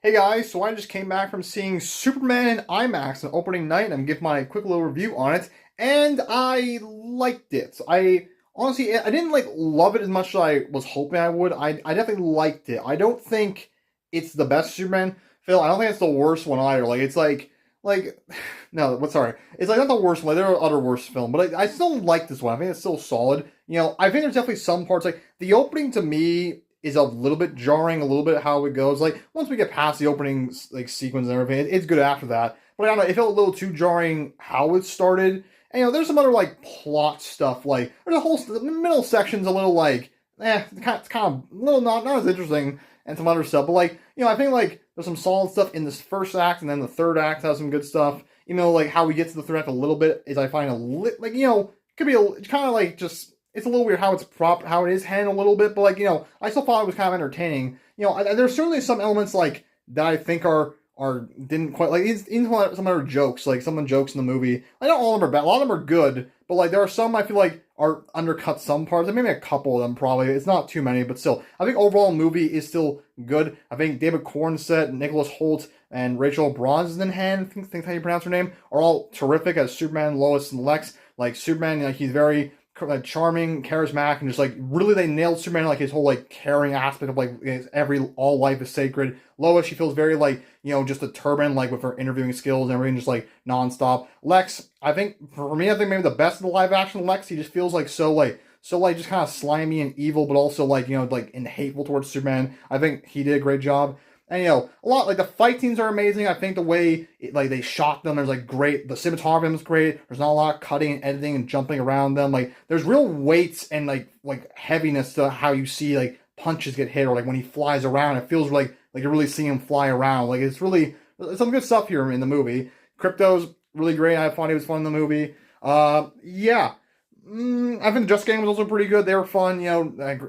Hey guys, so I just came back from seeing Superman in IMAX on opening night, and I'm giving my quick little review on it, and I liked it. I honestly, I didn't like love it as much as I was hoping I would. I definitely liked it. I don't think it's the best Superman film. I don't think it's the worst one either. Like no, what? Sorry, it's like not the worst one. There are other worse films, but I still like this one. I think it's still solid. I think there's definitely some parts like the opening to me is a little bit jarring, a little bit how it goes. Like once we get past the opening like sequence and everything, it's good after that. But I don't know, it felt a little too jarring how it started. And there's some other like plot stuff. Like there's a whole the middle section's a little like it's kind of a little not as interesting, and some other stuff. But I think like there's some solid stuff in this first act, and then the third act has some good stuff. Like how we get to the third act a little bit is I find could be kind of like just it's a little weird how how it is handled a little bit, but I still thought it was kind of entertaining. There's certainly some elements like that I think are didn't quite like even some other jokes, like some of the jokes in the movie. I know all of them are bad, a lot of them are good, but like there are some I feel like are undercut some parts. Maybe a couple of them probably. It's not too many, but still, I think overall the movie is still good. I think David Cornsett, Nicholas Hoult, and Rachel Brosnahan, I think how you pronounce her name, are all terrific as Superman, Lois, and Lex. Like Superman, he's very charming, charismatic, and just like really they nailed Superman, like his whole like caring aspect of like all life is sacred. Lois, she feels very like just a turban, like with her interviewing skills and everything, just like nonstop. Lex, I think for me, I think maybe the best of the live action Lex. He just feels like so like just kind of slimy and evil, but also like like and hateful towards Superman. I think he did a great job. And a lot like the fight scenes are amazing. I think the way like they shot them, there's like great. The cinematography is great. There's not a lot of cutting and editing and jumping around them. Like there's real weights and like heaviness to how you see like punches get hit, or like when he flies around, it feels like you're really seeing him fly around. Like it's really some good stuff here in the movie. Crypto's really great. I thought he was fun in the movie. Yeah. I think Just Gang was also pretty good. They were fun.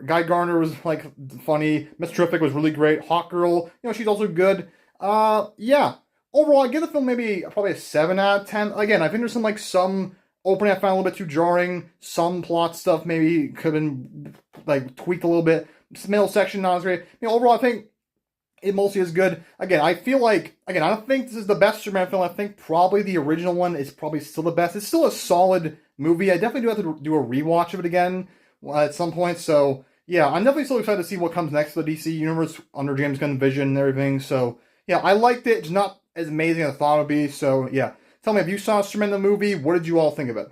Guy Gardner was like funny. Miss Terrific was really great. Hawk Girl, she's also good. Yeah. Overall, I give the film maybe probably a 7 out of 10. Again, I think there's some opening I found a little bit too jarring. Some plot stuff maybe could have been like tweaked a little bit. Middle section not as great. Overall, I think it mostly is good. Again, I feel like I don't think this is the best Superman film. I think probably the original one is probably still the best. It's still a solid movie. I definitely do have to do a rewatch of it again at some point. So yeah, I'm definitely still excited to see what comes next to the DC universe under James Gunn vision and everything. So yeah, I liked it. It's not as amazing as I thought it would be. So yeah, tell me, if you saw Superman the movie, what did you all think of it?